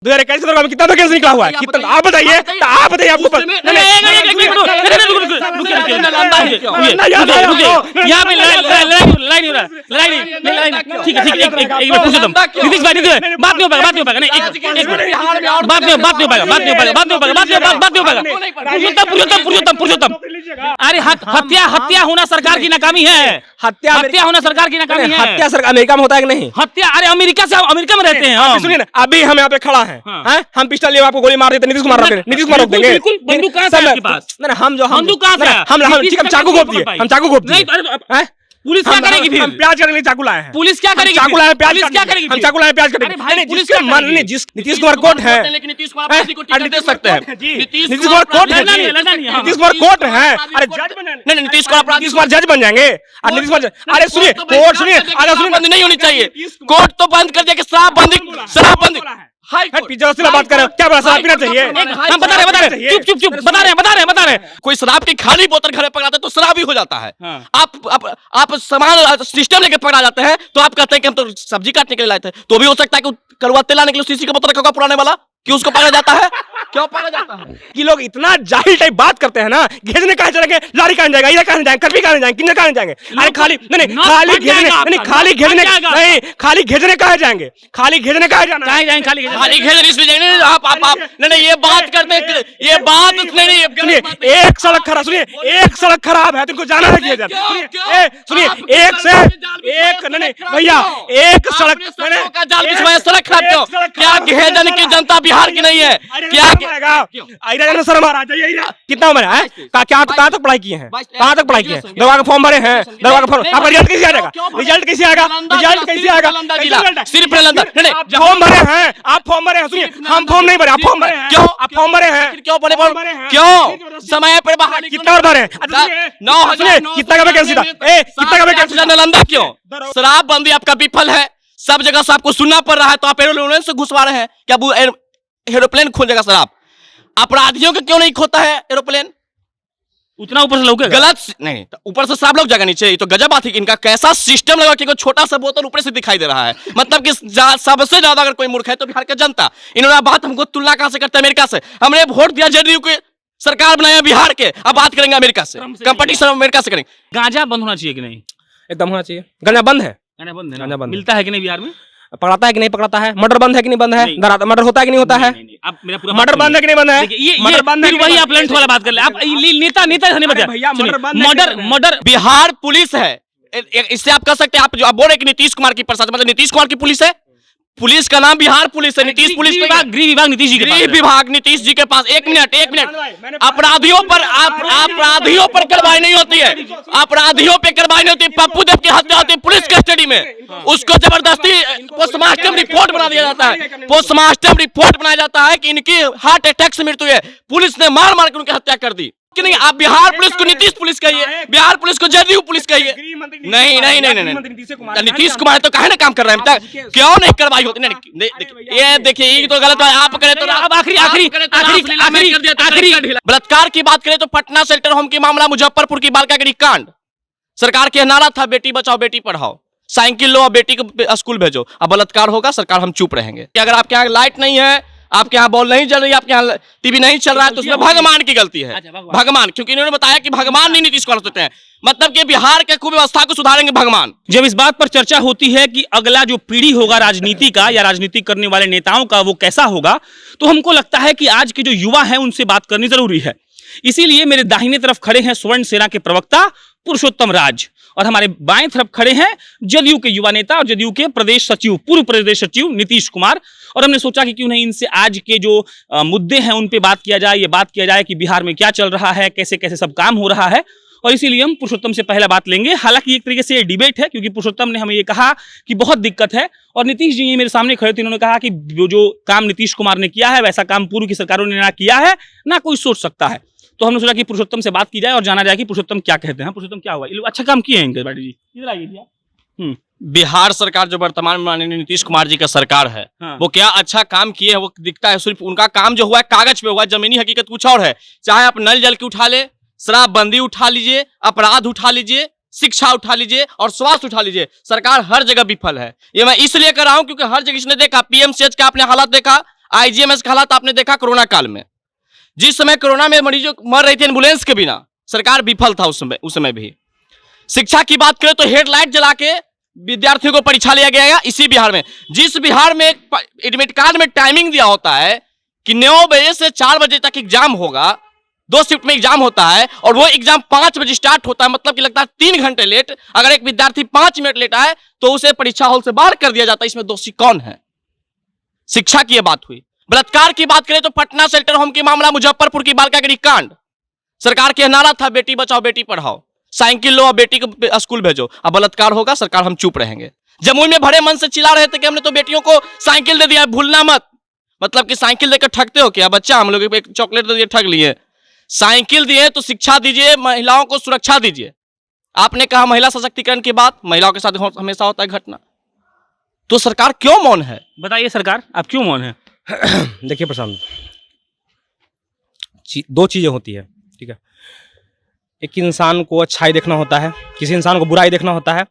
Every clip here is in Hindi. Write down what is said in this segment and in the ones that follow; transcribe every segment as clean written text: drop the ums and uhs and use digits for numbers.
2021 में कितना वैकेंसी निकला हुआ है? कितना आप बताइए, आप बताइए आपको यहाँ पे लड़ाई नहीं हो रहा, लड़ाई नहीं, ठीक है एक मिनट पुरुषोत्तम, नीतीश भाई बात नहीं हो पाएगा, पुरुषोत्तम, अरे हत्या होना सरकार की नाकामी है, हत्या होना सरकार की नाकामी है। हत्या सरकार अमेरिका में होता है कि नहीं? हत्या, अरे अमेरिका में रहते हैं। सुनिए ना, अभी हम यहाँ पे खड़ा हैं, हम पिस्टल लिए आपको गोली मार देते, नीतीश कुमार रोक देंगे? बिल्कुल, बंदूक कहाँ से है आपके पास? नहीं, हम बंदूक कहाँ से है? हम चाकू घोप दिए, हम चाकू घोप दिए। पुलिस क्या करेगी फिर? हम प्याज काटने चाकू लाए हैं। पुलिस क्या करेगी? चाकू लाए, प्याज क्या करेगी? हम चाकू लाए, प्याज काटेंगे। भाई, पुलिस जिसका मन नहीं, जिस नीतीश कुमार कोर्ट है, नीतीश कुमार दे सकते हैं। नीतीश कुमार कोर्ट है, नीतीश कुमार कोर्ट है। अरे जज बन जाएंगे, नहीं नीतीश कुमार जज बन जाएंगे। नीतीश कुमार, अरे सुनिए, कोर्ट सुनिए, अरे सुनिए, बंद नहीं होनी चाहिए। कोर्ट तो बंद कर दिया कि शराबबंदी पिज्जा से बात कर रहे हो, क्या बोला? शराब पीना चाहिए? हम बता रहे, चुप बता रहे। कोई शराब की खाली बोतल घर में पकड़ाते तो शराब ही हो जाता है। आप सामान सिस्टम लेके पकड़ा जाते हैं तो आप कहते हैं कि हम तो सब्जी काटने के लिए लाए थे, तो भी हो सकता है कि कड़वा तेल लाने के लिए शीशी का बोतल रखा होगा पुराने वाला, कि उसको पकड़ा जाता है? क्यों पकड़ा जाता है? कि लोग इतना जाहिल टाइप बात करते हैं ना, घेजने कहाँ चलेंगे, लारी कहाँ जाएगा, इधर कहाँ जाएंगे, करपी कहाँ जाएंगे, किन्नर कहाँ जाएंगे? अरे खाली नहीं, खाली घेजने नहीं, खाली घेजने नहीं, खाली घेजने कहाँ जाएंगे? खाली घेजने कहाँ जाना? कहाँ जाएंगे? खाली घेजने इसलिए जाएंगे आप नहीं, ये बात करते हैं, ये बात नहीं। सुनिए, एक सड़क खराब, सुनिए, एक सड़क खराब है, तुमको जाना है घेजन? सुनिए, एक से एक नहीं भैया, एक सड़क सड़क खराब क्यों? क्या घेजन की जनता बिहार की नहीं है क्या? शर्म आ रहा है। कितना उम्र है? कहाँ तक पढ़ाई किए हैं? कहाँ तक पढ़ाई किए हैं? दरवाजा का फॉर्म भरे हैं, दरवाजा का फॉर्म, आपका रिजल्ट कैसे आएगा? रिजल्ट कैसे आएगा? रिजल्ट कैसे आएगा? सिर्फ नालंदा फॉर्म भरे हैं, आप फॉर्म भरे हैं। सुनिए, हम फॉर्म नहीं भरे, आप फॉर्म भरे हैं। क्यों? आप फॉर्म भरे हैं? क्यों बड़े क्यों समय पर बाहर कितना भरे हैं? 9,000 कितना का वैकेंसी था? कितना का वैकेंसी था? नालंदा क्यों? शराबबंदी आपका विफल है, सब जगह से आपको सुनना पड़ रहा है, तो आप एरोप्लेन से घुसवा रहे हैं क्या? एरोप्लेन खोजेगा शराब? अपराधियों का क्यों नहीं खोता है एरोप्लेन? उतना ऊपर से लोग गलत नहीं, ऊपर से सब लोग जाएगा नीचे, ये तो गजब बात है कि इनका कैसा सिस्टम लगा कि कोई छोटा सा बोतल ऊपर से दिखाई दे रहा है। मतलब कि सबसे ज्यादा अगर कोई मूर्ख है तो बिहार की जनता। इन्होंने बात हमको तुलना कहां से करते हैं? अमेरिका से। हमने वोट दिया जेडीयू के, सरकार बनाया बिहार के, अब बात करेंगे अमेरिका से, कंपटीशन अमेरिका से करेंगे। गांजा बंद होना चाहिए कि नहीं? एकदम होना चाहिए। गांजा बंद है, गांजा बंद मिलता है कि नहीं बिहार में? पकड़ाता है कि नहीं पकड़ाता है? मर्डर बंद है कि नहीं बंद है? मर्डर होता है कि नहीं होता है? मर्डर बंद है कि नहीं बंद है? ये वही आप लेंथ वाला बात कर ले। आप नेता नहीं भैया, मर्डर बिहार पुलिस है, इससे आप कह सकते हैं, आप बोल रहे कि नीतीश कुमार की प्रशासन, मतलब नीतीश कुमार की पुलिस है? पुलिस का नाम बिहार पुलिस है, नीतीश पुलिस विभाग, गृह विभाग नीतीश जी के पास, गृह विभाग नीतीश जी के पास। एक मिनट, अपराधियों पर कार्रवाई नहीं होती है, अपराधियों पे कार्रवाई नहीं होती। पप्पू देव की हत्या होती है पुलिस कस्टडी में, उसको जबरदस्ती पोस्टमार्टम रिपोर्ट बना दिया जाता है, पोस्टमार्टम रिपोर्ट बनाया जाता है कि इनकी हार्ट अटैक से मृत्यु है, पुलिस ने मार के उनकी हत्या कर दी कि नहीं? आप बिहार पुलिस को नीतीश पुलिस कहिए, बिहार पुलिस को जेडीयू पुलिस कहिए। नहीं, नीतीश कुमार तो काहे ना काम कर रहे हैं, क्यों नहीं कार्रवाई होती? ये देखिए, ये तो गलत है। आप करें तो अब आखिरी बलात्कार की बात करें तो पटना शेल्टर होम की मामला, मुजफ्फरपुर की बालिका गृह कांड, सरकार के नारा था बेटी बचाओ बेटी पढ़ाओ, साइकिल लो और बेटी को स्कूल भेजो। अब बलात्कार होगा, सरकार हम चुप रहेंगे। अगर आपके यहाँ लाइट नहीं है, आपके यहाँ बॉल नहीं चल रही, आपके यहाँ टीवी नहीं चल रहा है, तो उसमें भगवान की गलती है। भगवान, क्योंकि इन्होंने बताया कि भगवान नहीं नीतीश कुमार होते हैं, मतलब कि बिहार के कुव्यवस्था को सुधारेंगे भगवान। जब इस बात पर चर्चा होती है कि अगला जो पीढ़ी होगा राजनीति का या राजनीति करने वाले नेताओं का, वो कैसा होगा, तो हमको लगता है कि आज के जो युवा हैं उनसे बात करनी जरूरी है। इसीलिए मेरे दाहिने तरफ खड़े हैं स्वर्ण सेना के प्रवक्ता पुरुषोत्तम राज, और हमारे बाएं तरफ खड़े हैं जदयू के युवा नेता और जदयू के प्रदेश सचिव, पूर्व प्रदेश सचिव नीतीश कुमार। और हमने सोचा कि क्यों नहीं इनसे आज के जो मुद्दे हैं उन पे बात किया जाए, ये बात किया जाए कि बिहार में क्या चल रहा है, कैसे कैसे सब काम हो रहा है। और इसीलिए हम पुरुषोत्तम से पहला बात लेंगे। हालांकि एक तरीके से ये डिबेट है, क्योंकि पुरुषोत्तम ने हमें ये कहा कि बहुत दिक्कत है, और नीतीश जी ये मेरे सामने खड़े थे, इन्होंने कहा कि जो काम नीतीश कुमार ने किया है वैसा काम पूर्व की सरकारों ने ना किया है, ना कोई सोच सकता है। तो हमने सोचा कि पुरुषोत्तम से बात की जाए और जाना जाए कि पुरुषोत्तम क्या कहते हैं। पुरुषोत्तम, क्या हुआ? ये लोग अच्छा काम किए हैं बाटी जी, इधर आइए। बिहार सरकार जो वर्तमान में माननीय नीतीश कुमार जी का सरकार है, वो क्या अच्छा काम किए है वो दिखता है। सिर्फ उनका काम जो हुआ है कागज पे हुआ है, जमीनी हकीकत कुछ और है। चाहे आप नल जल की उठा ले, शराबबंदी उठा लीजिए, अपराध उठा लीजिए, शिक्षा उठा लीजिए और स्वास्थ्य उठा लीजिए, सरकार हर जगह विफल है। ये मैं इसलिए कर रहा हूं क्योंकि हर जगह इसने देखा, पीएमसीएच का आपने हालात देखा, आईजीएमएस का हालात आपने देखा कोरोना काल में, जिस समय कोरोना में मरीजों मर रहे थे एम्बुलेंस के बिना, सरकार विफल था उस समय भी। शिक्षा की बात करें तो हेडलाइट जला के विद्यार्थियों को परीक्षा लिया गया इसी बिहार में, जिस बिहार में एडमिट कार्ड में टाइमिंग दिया होता है कि 9 बजे से 4 बजे तक एग्जाम होगा, 2 शिफ्ट में एग्जाम होता है, और वो एग्जाम 5 बजे स्टार्ट होता है, मतलब कि लगता है 3 घंटे लेट। अगर एक विद्यार्थी 5 मिनट लेट आए तो उसे परीक्षा हॉल से बाहर कर दिया जाता है। इसमें दोषी कौन है? शिक्षा की यह बात हुई। बलात्कार की बात करें तो पटना शेल्टर होम की मामला, मुजफ्फरपुर की बालिका गृह कांड, सरकार के नारा था बेटी बचाओ बेटी पढ़ाओ, साइकिल लो और बेटी को स्कूल भेजो। अब बलात्कार होगा, सरकार हम चुप रहेंगे। जमुई में भरे मन से चिल्ला रहे थे कि हमने तो बेटियों को साइकिल दे दिया, भूलना मत। मतलब कि साइकिल देकर ठगते हो क्या बच्चा? हम लोग एक चॉकलेट दे दिए ठग लिए। साइकिल दिए तो शिक्षा दीजिए, महिलाओं को सुरक्षा दीजिए। आपने कहा महिला सशक्तिकरण की बात, महिलाओं के साथ हमेशा होता है घटना, तो सरकार क्यों मौन है? बताइए सरकार, आप क्यों मौन है? देखिए प्रशांत, 2 चीजें होती है, ठीक है। एक इंसान को अच्छाई देखना होता है, किसी इंसान को बुराई देखना होता है।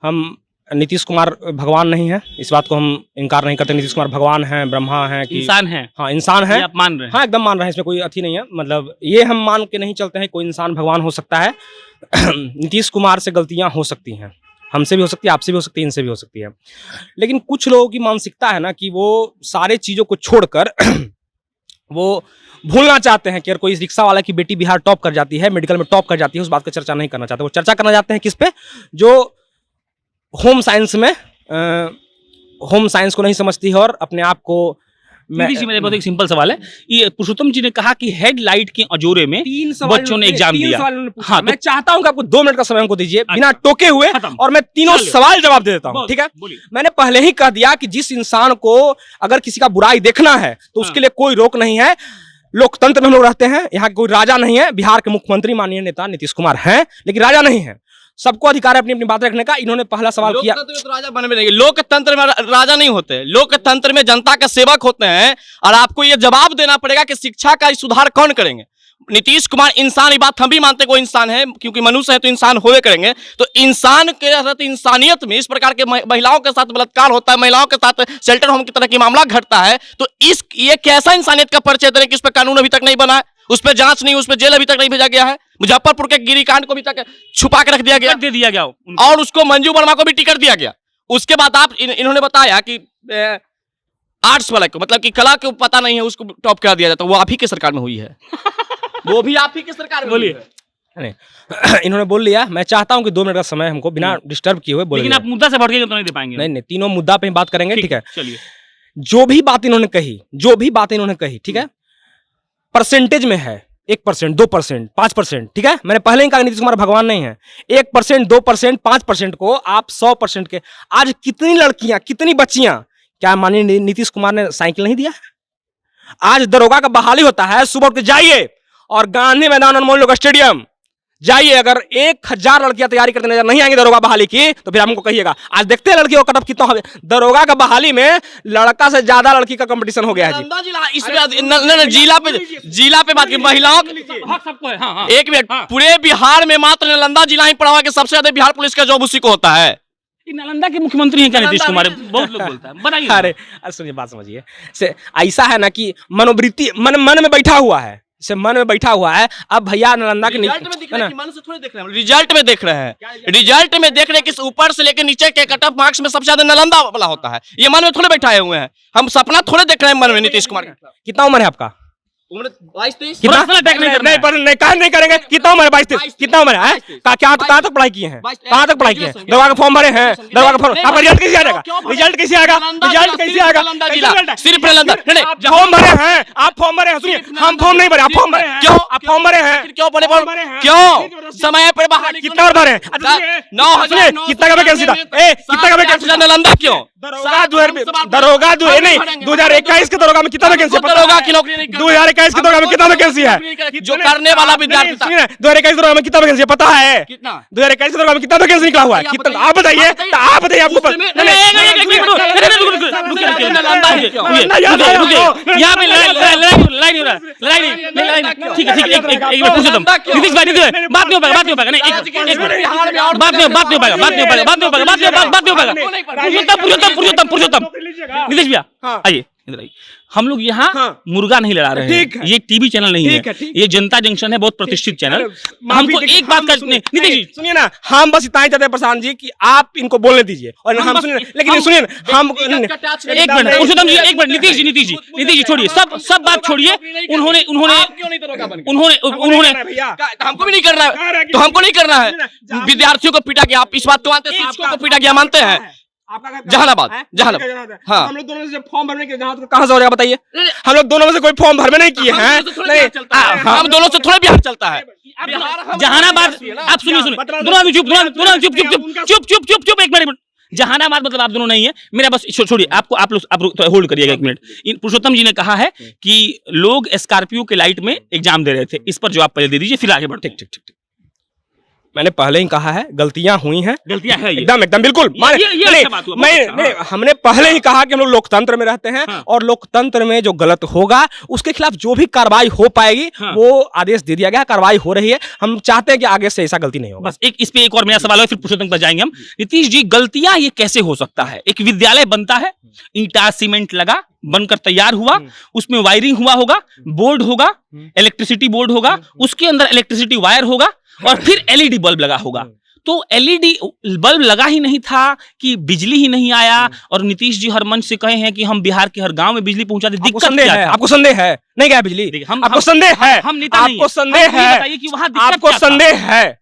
हम नीतीश कुमार भगवान नहीं है, इस बात को हम इनकार नहीं करते। नीतीश कुमार भगवान हैं, ब्रह्मा हैं, कि इंसान है। हाँ इंसान है, आप मान रहे हैं? हाँ एकदम मान रहे हैं, इसमें कोई अथी नहीं है। मतलब ये हम मान के नहीं चलते हैं कोई इंसान भगवान हो सकता है। नीतीश कुमार से गलतियां हो सकती हैं, हमसे भी हो सकती है, आपसे भी हो सकती है, इनसे भी हो सकती है। लेकिन कुछ लोगों की मानसिकता है ना कि वो सारे चीज़ों को छोड़कर वो भूलना चाहते हैं कि अगर कोई रिक्शा वाला की बेटी बिहार टॉप कर जाती है, मेडिकल में टॉप कर जाती है, उस बात का चर्चा नहीं करना चाहते। वो चर्चा करना चाहते हैं किस पे? जो होम साइंस में होम साइंस को नहीं समझती है और अपने आप को मेरे बहुत एक सिंपल सवाल है। ये पुरुषोत्तम जी ने कहा कि हेडलाइट के अजोरे में बच्चों ने एग्जाम दिया। हाँ, मैं चाहता हूं कि आपको 2 मिनट का समय हमको दीजिए बिना टोके हुए, और मैं तीनों सवाल जवाब दे देता हूं, ठीक है? मैंने पहले ही कह दिया कि जिस इंसान को अगर किसी का बुराई देखना है तो उसके लिए कोई रोक नहीं है। लोकतंत्र में हम लोग रहते हैं, यहाँ कोई राजा नहीं है। बिहार के मुख्यमंत्री माननीय नेता नीतीश कुमार हैं, लेकिन राजा नहीं है। सबको अधिकार है अपनी अपनी बात रखने का। इन्होंने पहला सवाल किया, लोकतंत्र में तो राजा बने नहीं, लोकतंत्र में राजा नहीं होते, लोकतंत्र में जनता का सेवक होते हैं। और आपको ये जवाब देना पड़ेगा कि शिक्षा का सुधार कौन करेंगे? नीतीश कुमार इंसान, ये बात हम भी मानते हैं कोई इंसान है, क्योंकि मनुष्य है तो इंसान होवे करेंगे। तो इंसान के साथ इंसानियत में इस प्रकार के महिलाओं के साथ बलात्कार होता है, महिलाओं के साथ शेल्टर होम की तरह की मामला घटता है, तो ये कैसा इंसानियत का परिचय दे, कि उस पर कानून अभी तक नहीं बना है, उस पर जांच नहीं, उस पर जेल अभी तक नहीं भेजा गया है। मुजफ्फरपुर के गिरिकांड को अभी तक छुपा के रख दिया गया, दे दिया गया, और उसको मंजू वर्मा को भी टिकट दिया गया। उसके बाद आप इन्होंने बताया कि आर्ट्स वाला को, मतलब कि कला को पता नहीं है, उसको टॉप करा दिया जाता। वो आप ही की सरकार में हुई है। वो भी आप ही की सरकार में बोलिए। इन्होंने बोल लिया। मैं चाहता हूं कि 2 मिनट का समय हमको बिना डिस्टर्ब किए हुए बोले। लेकिन आप मुद्दा से भटकेंगे तो नहीं दे पाएंगे। नहीं, तीनों मुद्दा पे बात करेंगे, ठीक है? चलिए। जो भी बात इन्होंने कही, ठीक है, परसेंटेज में है। 1%, 2%, 5%, ठीक है? मैंने पहले ही कहा नीतीश कुमार भगवान नहीं है। 1%, 2%, 5% को आप 100% के, आज कितनी लड़कियां, कितनी बच्चियां, क्या माननीय नीतीश कुमार ने साइकिल नहीं दिया? आज दरोगा का बहाली होता है, सुबह उठ के जाइए और गांधी मैदान और मोहन लोग स्टेडियम जाइए। अगर 1000 लड़कियां तैयारी करते नजर नहीं आएंगी दरोगा बहाली की, तो फिर हमको कहिएगा। आज देखते हैं लड़कियों का कटअप कितना हो। दरोगा का बहाली में लड़का से ज्यादा लड़की का कंपटीशन हो गया है जी। जिला पे बात की महिलाओं सबको है। हाँ, हाँ। एक मिनट, पूरे बिहार में मात्र नालंदा जिला ही पड़ा हुआ कि सबसे ज्यादा बिहार पुलिस का जॉब उसी को होता है। नालंदा के मुख्यमंत्री हैं क्या नीतीश कुमार? बहुत लोग बोलता है, बताइए। अरे सुनिए, बात समझिए। ऐसा है ना कि मनोवृत्ति मन में बैठा हुआ है, से मन में बैठा हुआ है। अब भैया नालंदा के रिजल्ट में दिख रहे हैं, मन से थोड़ी देख रहे हैं, रिजल्ट में देख रहे हैं। रिजल्ट में देख रहे हैं कि ऊपर से लेकर नीचे के कट ऑफ मार्क्स में सबसे ज्यादा नालंदा वाला होता है। ये मन में थोड़े बैठाए हुए हैं, हम सपना थोड़े देख रहे हैं मन में नीतीश कुमार। कितना उम्र है आपका? उम्र 22-23। कितना नहीं करेंगे? कितना उम्र है? 22-23। कितना उम्र है? कहाँ तक पढ़ाई किए हैं? कहाँ तक पढ़ाई किए हैं? दरोगा का फॉर्म भरे हैं? दरोगा का फॉर्म, आपका रिजल्ट कैसे आएगा? रिजल्ट कैसे आएगा? रिजल्ट कैसे आएगा? सिर्फ नालंदा। फॉर्म भरे हैं आप? फॉर्म भरे हैं? सुनिए, हम फॉर्म नहीं भरे, आप फॉर्म भरे हैं। क्यों? आप फॉर्म भरे हैं? क्यों बड़े क्यों समय पर बाहर? कितना और भरे हैं? 9,000। कितना का वैकेंसी था? कितना का वैकेंसी? नालंदा क्यों? दरोगा 2021 के दरोगा में कितना वैकेंसी है? दरोगा की नौकरी नहीं 2021 के दरोगा में कितना वैकेंसी है? जो करने वाला विद्यार्थी था। 2021 दरोगा में कितना वैकेंसी है पता है? कितना? 2021 दरोगा में कितना वैकेंसी निकला हुआ है? कितना? आप बताइए। आप बताइए, आपको यहाँ पे लड़ाई नहीं हो रहा। ठीक है, एक मिनट पूछो तुम। नीतीश भाई, बात नहीं हो पाएगा, नहीं, बात नहीं हो पाएगा। पुरुषोत्तम नीतीश भैया आइए, इधर आइए। हम लोग यहाँ हाँ। मुर्गा नहीं लड़ा रहे ठीक हैं, है। ये टीवी चैनल नहीं ठीक है, है, ठीक ये जनता जंक्शन है, बहुत प्रतिष्ठित चैनल। माफी हमको देखिए, एक बात हम कर सुनिए, नीतीश जी, सुनिए ना, हम बस इतना ही चाहते हैं प्रशांत जी कि आप इनको बोलने दीजिए और हम बस- सुनिए, लेकिन हम- सुनिए हम एक मिनट पुरुषोत्तम जी, एक मिनट, नीतीश जी छोड़िए, सब बात छोड़िए। उन्होंने क्यों नहीं दरोगा बन गए? उन्होंने भैया हमको भी नहीं करना है, तो हमको नहीं करना है। विद्यार्थियों को पीटा गया, आप इस बात को मानते हैं? शिक्षकों को पीटा गया मानते हैं? आपका घर जहानाबाद, है? जहानाबाद। आपका घर हाँ। हम लोग दोनों में से फॉर्म भरने के जहानाबाद कहाँ से हो जाएगा बताइए? हम लोग दोनों में से कोई फॉर्म भरने नहीं किए हैं। हम दोनों से थोड़ा बिहार चलता है। जहानाबाद, आप सुनिए दोनों आदमी चुप एक मिनट। जहानाबाद मतलब आप दोनों नहीं है, मेरा बस छोड़िए, आप लोग होल्ड करिएगा एक मिनट। पुरुषोत्तम जी ने कहा है कि लोग स्कॉर्पियो के लाइट में एग्जाम दे रहे थे, इस पर जवाब पहले दे दीजिए, फिर आगे बढ़ते। ठीक। मैंने पहले ही कहा है गलतियां हुई हैं, गलतियां है ये। एकदम बिल्कुल ये अच्छा बात हुआ, बहुत अच्छा, नहीं, हमने पहले ही कहा कि हम लोग लोकतंत्र में रहते हैं हाँ। और लोकतंत्र में जो गलत होगा उसके खिलाफ जो भी कार्रवाई हो पाएगी हाँ। वो आदेश दे दिया गया है, कार्रवाई हो रही है। हम चाहते हैं कि आगे से ऐसा गलती नहीं होगा। बस इस पे एक और मेरा सवाल है, फिर पुरुषोत्तम पर जाएंगे हम। नीतीश जी, गलतियां ये कैसे हो सकता है? एक विद्यालय बनता है, ईंटा सीमेंट लगा, बनकर तैयार हुआ, उसमें वायरिंग हुआ होगा, बोर्ड होगा, इलेक्ट्रिसिटी बोर्ड होगा, उसके अंदर इलेक्ट्रिसिटी वायर होगा और फिर एलईडी बल्ब लगा होगा। तो एलईडी बल्ब लगा ही नहीं था कि बिजली ही नहीं आया, और नीतीश जी हर मंच से कहे हैं कि हम बिहार के हर गांव में बिजली पहुंचा दे। दिक्कत क्या था? आपको संदेह है नहीं गया बिजली? आपको संदेह है? हम नेता नहीं आपको हैं। संदेह हमको ये है? बताइए कि वहाँ दिक्कत आपको क्या था? संदेह है?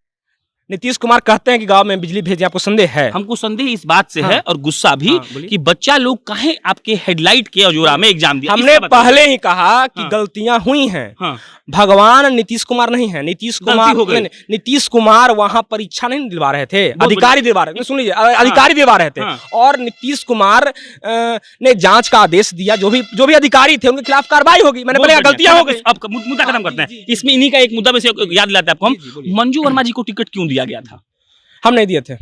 नीतीश कुमार कहते हैं कि गांव में बिजली भेजे, आपको संदेह है? हमको संदेह इस बात से हाँ। है और गुस्सा भी हाँ, बोलिए। कि बच्चा लोग काहे आपके हेडलाइट के अजोरा में एग्जाम दिया। हमने इसका बताइए। पहले ही कहा कि हाँ। गलतियां हुई हैं। हाँ। भगवान नीतीश कुमार नहीं है। नीतीश कुमार हो गई। नीतीश कुमार वहां परीक्षा नहीं दिलवा रहे थे, बहुत अधिकारी दिलवा रहे थे। सुन लीजिए, अधिकारी दिलवा रहे थे। हाँ। और नीतीश कुमार ने जांच का आदेश दिया, जो भी अधिकारी थे उनके खिलाफ कार्रवाई होगी। मैंने बहुत बोला बढ़िया। गलतियां हो गई। अब मुद्दा खत्म करते हैं। इसमें इन्हीं का एक मुद्दा में से याद दिलाते हैं आपको हम। मंजू वर्मा जी को टिकट क्यों दिया गया था? हम नहीं दिए थे।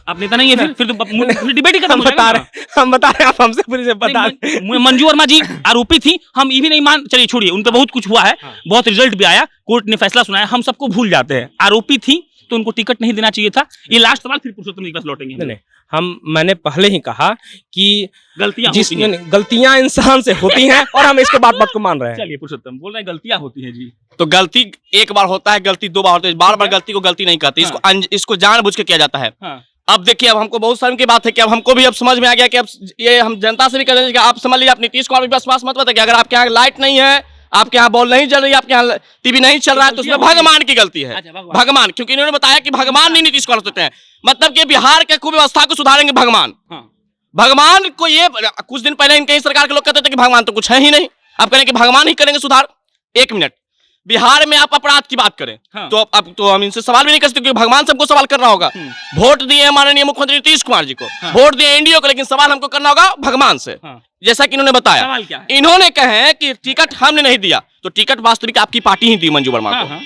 आप नेता नहीं है, फिर डिबेट ही खत्म हम हो बता जाएगा रहे, हम बता रहे, आप हमसे पूरी से बता रहे। मंजू वर्मा जी आरोपी थी, हम ये भी नहीं मान, चलिए छोड़िए, उन पे बहुत कुछ हुआ है, बहुत रिजल्ट भी आया, कोर्ट ने फैसला सुनाया, हम सबको भूल जाते हैं। आरोपी थी तो उनको टिकट नहीं देना चाहिए था। ये लास्ट सवाल, फिर पुरुषोत्तम जी के पास लौटेंगे। नहीं, मैंने पहले ही कहा कि गलतियां होती हैं। गलतियां इंसान से होती हैं और हम इसके बात को मान रहे हैं। चलिए पुरुषोत्तम बोल रहे हैं गलतियां होती हैं जी। तो गलती एक बार होता है, गलती दो बार होती है, बार बार गलती को गलती नहीं कहते, इसको जानबूझ के किया जाता है। हाँ। अब देखिए, अब हमको बहुत शर्म की बात है कि अब हमको भी अब समझ में आ गया कि अब ये हम जनता से भी कह रहे हैं कि आप समझ लीजिए, आप नीतीश कुमार विश्वास मत बताइए। अगर आपके यहाँ लाइट नहीं है, आपके यहाँ बॉल नहीं चल रही है, आपके यहाँ टीवी नहीं चल रहा है, तो उसमें भगवान की गलती है। भगवान, क्योंकि इन्होंने बताया कि भगवान नहीं नीतीश कुमार होते हैं, मतलब कि बिहार के कुव्यवस्था को सुधारेंगे भगवान। भगवान को ये कुछ दिन पहले इनके सरकार के लोग कहते थे कि भगवान तो कुछ है ही नहीं, आप कहें कि भगवान ही करेंगे सुधार। एक मिनट, बिहार में आप अपराध की बात करें तो अब तो हम इनसे सवाल भी नहीं कर सकते, क्योंकि भगवान सबको सवाल करना होगा। वोट दिए माननीय मुख्यमंत्री नीतीश कुमार जी को, वोट दिए एनडीए को, लेकिन सवाल हमको करना होगा भगवान से। जैसा कि इन्होंने बताया, सवाल क्या है? इन्होंने कहे कि टिकट हमने नहीं दिया, तो टिकट वास्तविक आपकी पार्टी ही दी मंजू वर्मा को।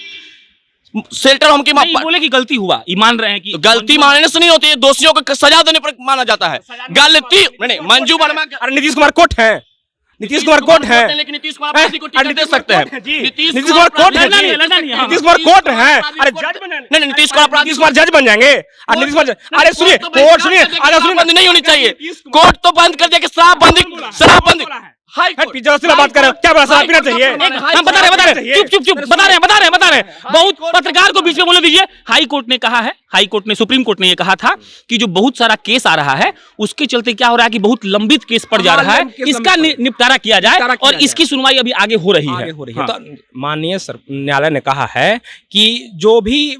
शेल्टर होम की बोले कि गलती हुआ, ये मान रहे हैं कि तो गलती मानने से नहीं होती है, दोषियों को सजा देने पर माना जाता है। गलती नहीं, मंजू वर्मा अरे नीतीश कुमार कोर्ट है, नीतीश कुमार कोर्ट है, लेकिन नीतीश कुमार पार्टी को टिकट दे सकते हैं। नीतीश कुमार कोर्ट है, नीतीश कुमार कोर्ट है। अरे जज बन, नहीं, नीतीश कुमार नीतीश कुमार जज बन जाएंगे। और नीतीश कुमार, अरे सुनिए, कोर्ट सुनिए, अरे सुनिए, बंद नहीं होनी चाहिए, कोर्ट तो बंद कर दिया कि शराबबंदी हाई कोर्ट जबरदस्ती बात कर रहे हो, क्या बड़ा शराब पीना चाहिए? हम बता रहे चुप बता रहे बहुत पत्रकार को बीच में बोले दीजिए। हाई कोर्ट ने कहा है, हाई कोर्ट ने, सुप्रीम कोर्ट ने ये कहा था कि जो बहुत सारा केस आ रहा है उसके चलते क्या हो रहा है कि बहुत लंबित केस पड़ जा रहा है, इसका निपटारा किया जाए और इसकी सुनवाई अभी आगे हो रही है। तो माननीय न्यायालय ने कहा है कि जो भी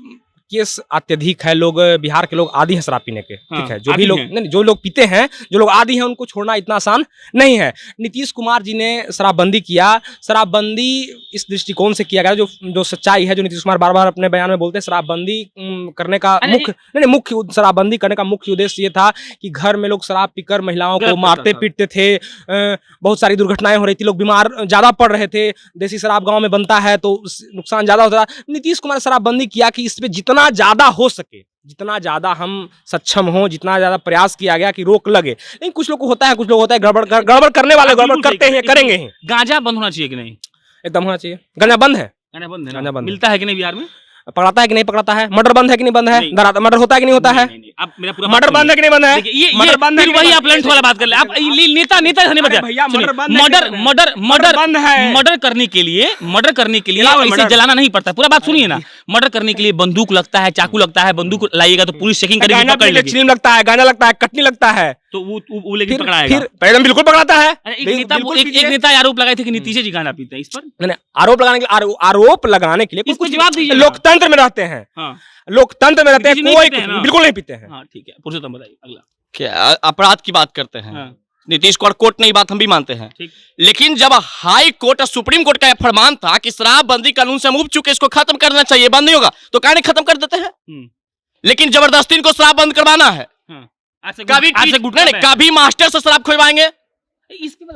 केस अत्यधिक है, लोग बिहार के लोग आदी हैं शराब पीने के, ठीक है, जो भी लोग नहीं, जो लोग पीते हैं, जो लोग आदी हैं, उनको छोड़ना इतना आसान नहीं है। नीतीश कुमार जी ने शराबबंदी किया, शराबबंदी इस दृष्टिकोण से किया गया, जो सच्चाई है, जो नीतीश कुमार बार बार अपने बयान में बोलते हैं, शराबबंदी करने का मुख्य शराबबंदी करने का मुख्य उद्देश्य ये था कि घर में लोग शराब पीकर महिलाओं को मारते पीटते थे, बहुत सारी दुर्घटनाएं हो रही थी, लोग बीमार ज्यादा पड़ रहे थे, देसी शराब गाँव में बनता है तो नुकसान ज्यादा होता था। नीतीश कुमार शराबबंदी किया कि इस पे जितना ज्यादा हो सके, जितना ज्यादा हम सक्षम हो, जितना ज्यादा प्रयास किया गया कि रोक लगे। लेकिन कुछ लोग को होता है, कुछ लोग होता है गड़बड़ करने वाले गड़बड़ करते हैं, करेंगे ही। गांजा बंद होना चाहिए कि नहीं? एकदम होना चाहिए। गांजा बंद है, गांजा बंद है, गांजा बंद मिलता है कि नहीं बिहार में? पकड़ाता है कि नहीं पकड़ाता है? मर्डर बंद है कि नहीं बंद है? मर्डर होता है कि नहीं होता है? आप मेरा पूरा मर्डर बंद है कि नहीं बंद है? देखिए, ये मर्डर बंद है फिर कि वही नहीं आप लंच वाला बात कर ले। आप नेता नहीं बता भैया, मर्डर बंद है कि मर्डर नहीं मर्डर मर्डर बंद है। मर्डर करने के लिए जलाओ इसे मर्डर। जलाना नहीं पड़ता। पूरा बात सुनिए ना, मर्डर करने के लिए बंदूक लगता है, चाकू लगता है। बंदूक लाइएगा तो पुलिस चेकिंग करेगी, गाना पकड़ पीने लेगी। चिलीम लगता है, गाना लगता है, कटनी लगता है, तो वो लेकिन फिर पकड़ाएगा। एकदम बिल्कुल पकड़ाता है। अरे एक नेता आरोप लगाए थे कि नीतीश जी गाना पीते हैं, इस पर नहीं, आरोप लगाने के लिए आरोप लगाने के लिए इसको कुछ जवाब दीजिए ना। लोकतंत्र में रहते हैं, हाँ लोकतंत्र में रहते हैं, नीतीश नहीं कोई पीते हैं ना? बिल्कुल नहीं पीते हैं। हाँ ठीक है, पुरुषोत्तम बताइए अगला। क्या अपराध की बात करते हैं? हाँ नीतीश कुमार कोर्ट नहीं, बात हम भी मानते हैं, ठीक। लेकिन जब हाई कोर्ट और सुप्रीम कोर्ट का यह फरमान था कि शराबबंदी कानून से हम उब चुके, इसको खत्म करना चाहिए, बंद नहीं होगा, तो कहानी खत्म कर देते हैं। लेकिन जबरदस्ती इनको शराब बंद करवाना है। कभी कभी मास्टर से शराब खुलवाएंगे।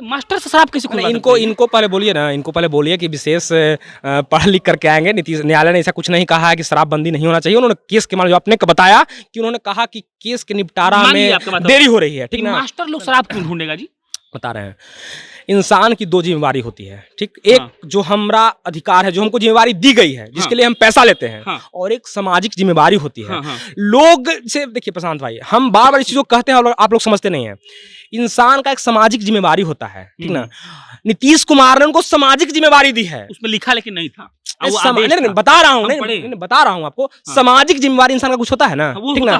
मास्टर से शराब कैसे खुलवा सकते हैं? इनको पहले बोलिए ना, इनको पहले बोलिए कि विशेष पढ़ लिख करके आएंगे। नीतीश न्यायालय ने ऐसा कुछ नहीं कहा है कि शराबबंदी नहीं होना चाहिए। उन्होंने केस के मामले जो आपने बताया कि उन्होंने कहा कि केस के निपटारा मान लीजिए में आपका बात देरी हो रही है, ठीक ना? मास्टर लोग शराब क्यों ढूंढेगा जी? बता रहे हैं, इंसान की दो जिम्मेवारी होती है, ठीक? एक जो हमारा अधिकार है, जो हमको जिम्मेवारी दी गई है, जिसके लिए हम पैसा लेते हैं, हाँ। और एक सामाजिक जिम्मेवारी होती है। हाँ। लोग से देखिए प्रशांत भाई, हम बार बार इस चीज को कहते हैं और आप लोग समझते नहीं है। इंसान का एक सामाजिक जिम्मेवारी होता है, ठीक ना? नीतीश कुमार ने उनको सामाजिक जिम्मेवारी दी है। उसमें लिखा लेकिन नहीं था। नहीं, बता रहा हूँ, नहीं बता रहा हूँ आपको। सामाजिक जिम्मेवारी इंसान का कुछ होता है ना, ठीक ना?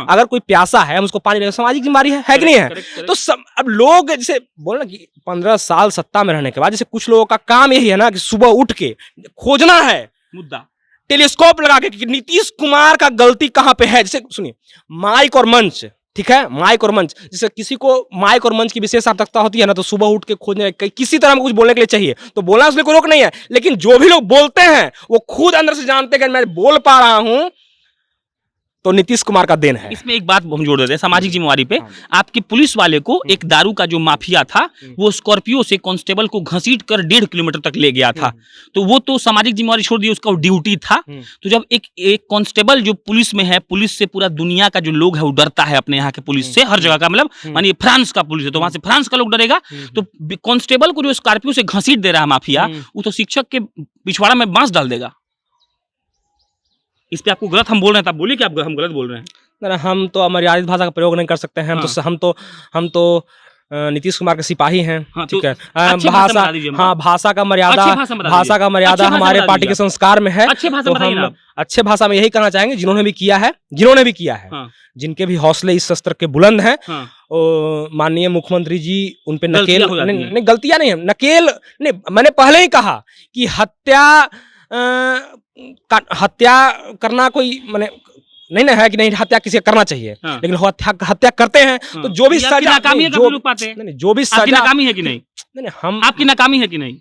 अगर कोई प्यासा है, हम उसको पानी देंगे, सामाजिक जिम्मेवारी है कि नहीं है? तो अब लोग जैसे बोल ना कि 15 साल सत्ता में रहने के बाद, जैसे कुछ लोगों का काम यही है ना कि सुबह उठ के खोजना है मुद्दा, टेलीस्कोप लगा के कि नीतीश कुमार का गलती कहां पे है। जैसे सुनिए, माइक और मंच, ठीक है, माइक और मंच, जैसे किसी को माइक और मंच की विशेष आवश्यकता होती है ना, तो सुबह उठ के खोजने किसी तरह में कुछ बोलने के लिए चाहिए, तो बोलना उसमें कोई रोक नहीं है। लेकिन जो भी लोग बोलते हैं वो खुद अंदर से जानते हैं कि मैं बोल पा रहा हूं तो नीतीश कुमार का देन है। इसमें एक बात हम जोड़ देते हैं सामाजिक जिम्मेवारी पे। आपके पुलिस वाले को एक दारू का जो माफिया था, वो स्कॉर्पियो से कांस्टेबल को घसीट कर 1.5 किलोमीटर तक ले गया था, तो वो तो सामाजिक जिम्मेवारी छोड़ दी, उसका ड्यूटी था। तो जब एक कांस्टेबल जो पुलिस में है, पुलिस से पूरा दुनिया का जो लोग है वो डरता है, अपने यहाँ के पुलिस से, हर जगह का, मतलब मानिए फ्रांस का पुलिस है तो वहां से फ्रांस का लोग डरेगा। तो कांस्टेबल को जो स्कॉर्पियो से घसीट दे रहा है माफिया, वो तो शिक्षक के पिछवाड़ा में बांस डाल देगा। इस पे आपको गलत हम बोल रहे हैं, तो आप बोलिए कि आप हम गलत बोल रहे हैं। ना, हम तो अमर्यादित भाषा का प्रयोग नहीं कर सकते हैं। हम तो नीतीश कुमार के सिपाही हैं, ठीक है। भाषा का मर्यादा हमारे पार्टी के संस्कार में है। तो हम अच्छे भाषा में यही कहना चाहेंगे, जिन्होंने भी किया है, जिनके भी हौसले इस स्तर के बुलंद हैं, माननीय मुख्यमंत्री जी उन पे नकेल नहीं, गलतियां नहीं है, नकेल नहीं। मैंने पहले ही कहा कि हत्या करना कोई माने नहीं ना है कि नहीं, हत्या किसी करना चाहिए, लेकिन हत्या करते हैं तो जो भी सजा, नाकामी है, जो भी सजा, नाकामी है कि नहीं, हम आपकी नाकामी है कि नहीं?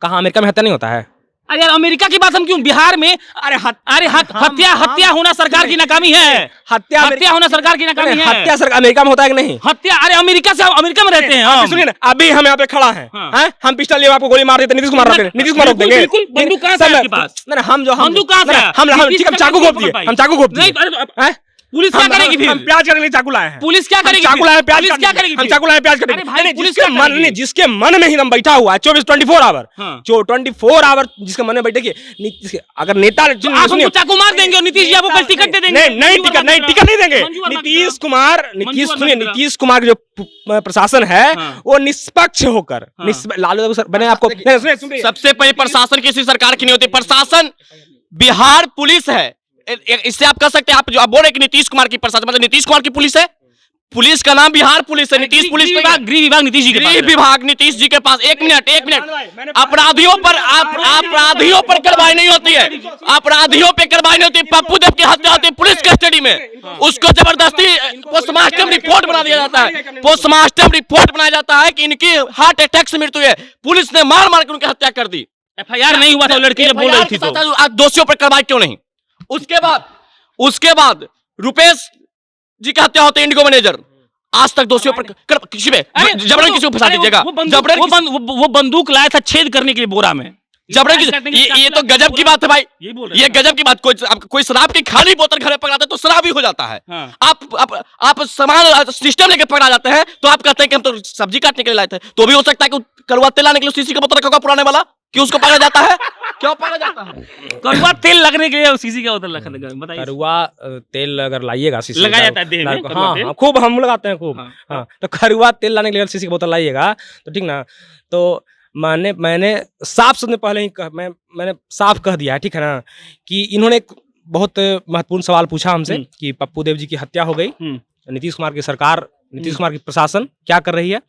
कहाँ अमेरिका में हत्या नहीं होता है? अरे यार अमेरिका की बात हम क्यों, बिहार में हत्या होना सरकार की नाकामी है। हत्या होना सरकार की नाकामी है। हत्या सरकार अमेरिका में होता है कि नहीं? हत्या, अरे अमेरिका में रहते हैं हम। सुनिए ना, अभी हम यहाँ पे खड़ा हैं, हम पिस्टल लिए आपको गोली मार देते, नीतीश कुमार रोक देंगे, नीतीश कुमार रोक देंगे। बिल्कुल, बंदूक कहाँ से आपके पास? हम बंदूक कहाँ से? हम चाकू घोप दिए, हम चाकू घोप दिए। पुलिस क्या करेगी फिर? हम प्याज काटने के लिए चाकू लाए हैं। पुलिस क्या करेगी? चाकू लाए, प्याज क्या करेगी? हम चाकू लाए, प्याज काटेंगे। भाई, पुलिस जिसके मन में ही दम बैठा हुआ है 24 आवर, जो 24 आवर जिसके मन में बैठे, अगर नेता चाकू मार देंगे और नीतीश जी आपको कल टिकट दे देंगे। नहीं टिकट नहीं देंगे। नीतीश कुमार जो प्रशासन है वो निष्पक्ष होकर, लालू मैंने आपको सबसे पहले प्रशासन किसी सरकार की नहीं होती, प्रशासन बिहार पुलिस है। इससे आप कह सकते हैं, आप बोल रहे कि नीतीश कुमार की प्रशासन मतलब नीतीश कुमार की पुलिस है। पुलिस का नाम बिहार पुलिस है, नीतीश पुलिस विभाग, गृह विभाग नीतीश जी के पास, गृह विभाग नीतीश जी के पास। एक मिनट, अपराधियों पर कार्रवाई नहीं होती है, अपराधियों पे कार्रवाई नहीं होती। पप्पू देव की हत्या होती है पुलिस कस्टडी में, उसको जबरदस्ती पोस्टमार्टम रिपोर्ट बना दिया जाता है, पोस्टमार्टम रिपोर्ट बनाया जाता है कि इनकी हार्ट अटैक से मृत्यु है, पुलिस ने मार के उनकी हत्या कर दी। FIR नहीं हुआ था, लड़की जब बोल रही थी तो दोषियों पर कार्रवाई क्यों नहीं? उसके बाद रुपेश जी की हत्या होती है, इंडिगो मैनेजर, आज तक दोषियों पर किसी पे जबरन किसी को फंसा दीजिएगा। वो बंदूक लाया था छेद करने के लिए बोरा में, जबरन। ये तो गजब की बात है भाई, ये गजब की बात। कोई शराब की खाली बोतल घर में पकड़ाता है तो शराब ही हो जाता है। आप सामान सिस्टम लेके पकड़ा जाते हैं तो आप कहते हैं कि हम तो सब्जी काटने के लिए लाए थे, तो भी हो सकता है कि कड़वा तेल लाने के लिए सीसी का बोतल रखा होगा पुराने वाला। क्यों उसको पकड़ा जाता है? क्यों पकड़ा जाता है? कड़वा तेल लगने के लिए सीसी का बोतल रखा था, बताइए। कड़वा तेल अगर लाइएगा सीसी लगाया जाता है देह में, कड़वा हाँ तेल। हाँ, खूब हम लगाते हैं खूब। हाँ तो कड़वा तेल लाने के लिए सीसी की बोतल लाइएगा तो ठीक ना। तो मैंने साफ शब्द में पहले ही मैंने साफ कह दिया है, ठीक है ना, कि इन्होंने एक बहुत महत्वपूर्ण सवाल पूछा हमसे कि पप्पू देव जी की हत्या हो गई, नीतीश कुमार की सरकार, नीतीश कुमार की प्रशासन क्या कर रही है।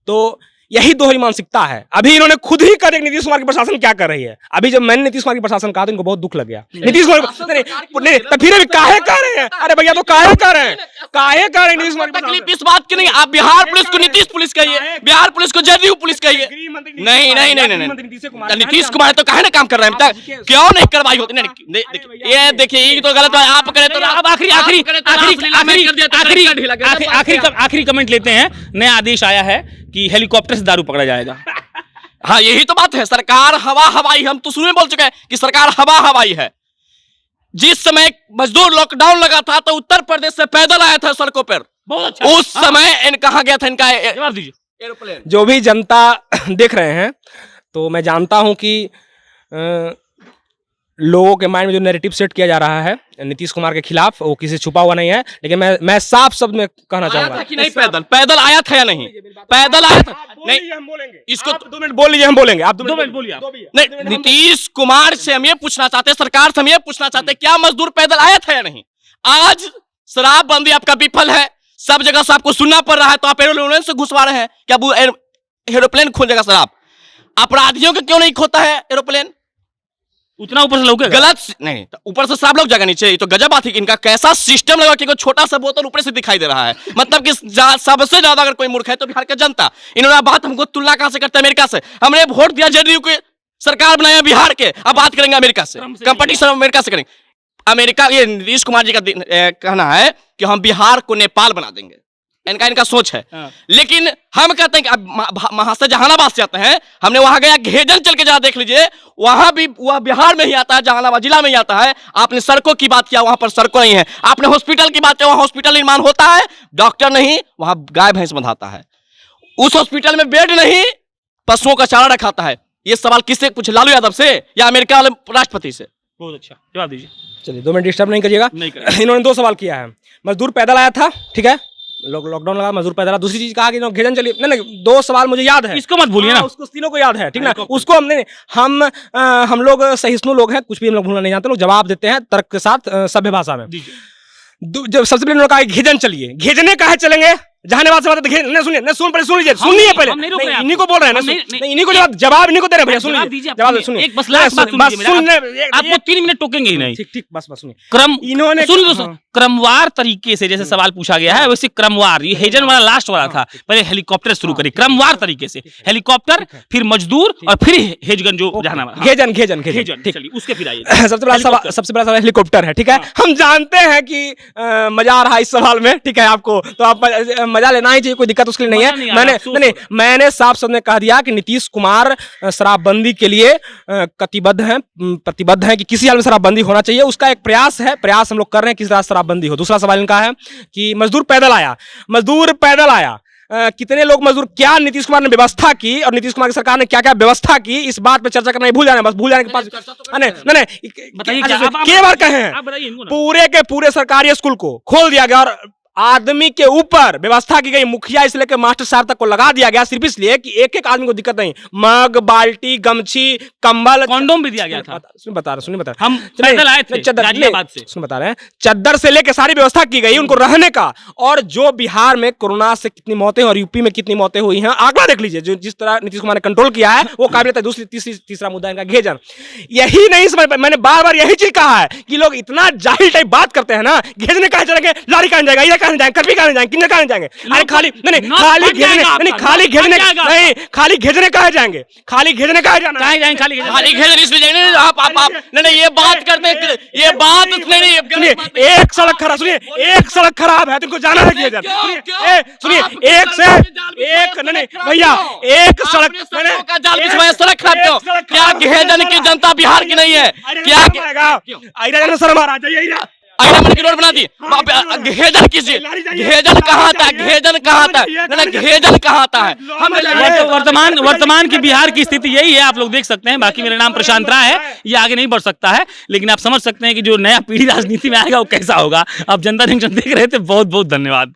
तो यही दोहरी मानसिकता है। अभी इन्होंने खुद ही कहा नीतीश कुमार की प्रशासन क्या कर रही है। अभी जब मैंने नीतीश कुमार की प्रशासन कहा तो इनको बहुत दुख लग गया। नीतीश कुमार नहीं तो फिर भी काहे कर रहे हैं? अरे भैया तो काहे कर रहे हैं? काहे कर रहे हैं नीतीश कुमार की तकलीफ इस बात की नहीं, आप बिहार पुलिस को नीतीश पुलिस कहिए, बिहार पुलिस को जदयू पुलिस कहिए। नहीं नहीं नहीं नहीं नीतीश कुमार तो काहे ना काम कर रहे हैं, क्यों नहीं कार्रवाई होती? नहीं ये देखिए, ये तो गलत है। आप करें तो अब आखिरी कमेंट लेते हैं। नया आदेश आया है कि हेलीकॉप्टर से दारू पकड़ा जाएगा। हाँ यही तो बात है, सरकार हवा हवाई, हम तो शुरू में बोल चुके हैं कि सरकार हवा हवाई है। जिस समय मजदूर लॉकडाउन लगा था तो उत्तर प्रदेश से पैदल आया था सड़कों पर, बहुत अच्छा। उस समय कहा गया था इनका जवाब दीजिए। एरोप्लेन। जो भी जनता देख रहे हैं तो मैं जानता हूं कि लोगों के माइंड में जो नैरेटिव सेट किया जा रहा है नीतीश कुमार के खिलाफ, वो किसी छुपा हुआ नहीं है। लेकिन मैं साफ शब्द में कहना चाहूंगा कि नहीं, पैदल आया था या नहीं? पैदल आया था नहीं, हम बोलेंगे। इसको 2 मिनट बोल लीजिए, हम बोलेंगे। आप 2 मिनट बोलिए। नहीं, नीतीश कुमार से हम ये पूछना चाहते हैं, सरकार से हम ये पूछना चाहते हैं, क्या मजदूर पैदल आया था या नहीं? आज शराबबंदी आपका विफल है, सब जगह से आपको सुनना पड़ रहा है, तो आप एरोप्लेन से घुसवा रहे हैं। क्या एरोप्लेन खोजेगा शराब? अपराधियों का क्यों नहीं खोता है एरोप्लेन? उतना ऊपर से लोग गलत नहीं, तो ऊपर से सब लोग जगह नीचे। तो गजब बात है कि इनका कैसा सिस्टम लगा कि कोई छोटा सा बोतल ऊपर से दिखाई दे रहा है। मतलब कि सबसे ज्यादा अगर कोई मूर्ख है तो बिहार का जनता। इन्होंने बात हमको तुलना कहां से करते हैं? अमेरिका से। हमने वोट दिया जदयू को, सरकार बनाया बिहार के, अब बात करेंगे अमेरिका से, कंपटीशन अमेरिका से करेंगे। अमेरिका, ये नीतीश कुमार जी का कहना है कि हम बिहार को नेपाल बना देंगे, इनका सोच है। लेकिन हम कहते हैं कि अब वहां से जहानाबाद से आते हैं, हमने वहां गया, घेजन चल के जरा देख लीजिए, वहां भी वह बिहार में ही आता है, जहानाबाद जिला में ही आता है। आपने सड़कों की बात किया, वहां पर सड़कों नहीं है। आपने हॉस्पिटल की बात किया, वहां हॉस्पिटल निर्माण होता है, डॉक्टर नहीं, वहां गाय भैंस बंधाता है। उस हॉस्पिटल में बेड नहीं, पशुओं का चारा रखाता है। ये सवाल किससे पूछे? लालू यादव से या अमेरिका वाले राष्ट्रपति से? बहुत अच्छा, जवाब दीजिए। चलिए 2 मिनट डिस्टर्ब नहीं करिएगा। इन्होंने 2 सवाल किया है। मजदूर पैदल आया था, ठीक है, लॉकडाउन लगा, मजदूर पैदल आया। दूसरी चीज कहा कि घेजन चलिए, नहीं 2 सवाल मुझे याद है, इसको मत भूलिए ना। उसको तीनों को याद है, ठीक ना। उसको हम लोग सहिष्णु लोग हैं, कुछ भी हम लोग भूलना नहीं जानते, लोग जवाब देते हैं तर्क के साथ, सभ्य भाषा में। जब सबसे पहले उन्होंने कहा घेजन चलिए, घेजने कहा चलेंगे, जहानाबाद से बात है। सुनिए, नहीं सुन लीजिए, सुनिए पहले, इन्हीं को बोल रहे हैं ना, इन्हीं को जवाब इन्हीं को दे रहे हैं भैया। सुनिए जवाब, सुनिए एक बस लास्ट बात सुनिए, आपको 3 मिनट टोकेंगे ही नहीं। ठीक, बस सुनिए। इन्होंने क्रमवार तरीके से जैसे सवाल पूछा गया है, वैसे क्रमवार, ये हेजन वाला लास्ट वाला था, पहले हेलीकॉप्टर शुरू करिए, क्रमवार तरीके से हेलीकॉप्टर, फिर मजदूर और फिर हेजगन जो जहानाबाद। घेजन, चलिए उसके फिर आइए। सबसे बड़ा सवाल हेलीकॉप्टर है, ठीक है। हम जानते हैं कि मजा आ रहा है इस सवाल में, ठीक है आपको, तो आप मजा लेना ही चाहिए, कोई दिक्कत उसके लिए नहीं है। मैंने साफ शब्द में कह दिया कि नीतीश कुमार शराबबंदी के लिए प्रतिबद्ध है कि किसी हाल में शराबबंदी होना चाहिए। उसका एक प्रयास हम लोग कर रहे हैं, किस तरह शराबबंदी हो। दूसरा सवाल इनका है कि मजदूर पैदल आया, कितने लोग मजदूर, क्या नीतीश कुमार ने व्यवस्था की और नीतीश कुमार की सरकार ने क्या क्या व्यवस्था की, इस बात पे चर्चा करना नहीं भूल जाना, बस भूल जाने के पास नहीं के बार कहे हैं, पूरे के पूरे सरकारी स्कूल को खोल दिया गया और आदमी के ऊपर व्यवस्था की गई, मुखिया से लेकर मास्टर साहब तक को लगा दिया गया, सिर्फ इसलिए कि एक आदमी को दिक्कत नहीं, मग, बाल्टी, गमछी, कंबल, कॉन्डोम भी दिया गया था। सुन बता रहे हम पैदल आए थे गाजियाबाद से, सुन बता रहे हैं, चद्दर से लेकर सारी व्यवस्था की गई उनको रहने का। और जो बिहार में कोरोना से कितनी मौतें और यूपी में कितनी मौतें हुई हैं, आंकड़ा देख लीजिए, जो जिस तरह नीतीश कुमार ने कंट्रोल किया है वो काबिल है। तीसरा मुद्दा इनका घेजन। यही नहीं समझ, मैंने बार बार यही चीज कहा है कि लोग इतना जाहिल टाइप बात करते हैं ना, घेजने कहा चलेंगे, लारी कहां जाएगा, ये कहां जाएंगे, करपी कहां जाएंगे, किन्ने कहां जाएंगे? अरे खाली खाली घेजने कहा जाएंगे, खाली घेजने कहा जाना, खाली घेजन इसमें जाएंगे। आप नहीं, ये बात करते हैं, ये बात नहीं। एक सड़क खराब, सुनिए, एक सड़क खराब है, तुमको जाना है घेजन। सुनिए, एक से एक नहीं भैया, एक सड़क का जाल बिछवाया, सड़क खराब क्यों? क्या घेजन की जनता बिहार की नहीं है? क्या शर्म आ रहा है? अहिरामन की रोड बना दी। घेजन किसी, घेजन कहाँ आता है, घेजन कहाँ आता है, ना घेजन कहाँ आता है। वर्तमान की बिहार की स्थिति यही है, आप लोग देख सकते हैं। बाकी मेरा नाम प्रशांत राय है, ये आगे नहीं बढ़ सकता है, लेकिन आप समझ सकते हैं कि जो नया पीढ़ी राजनीति में आएगा वो कैसा होगा। आप जनता जंक्शन देख रहे थे, बहुत बहुत धन्यवाद।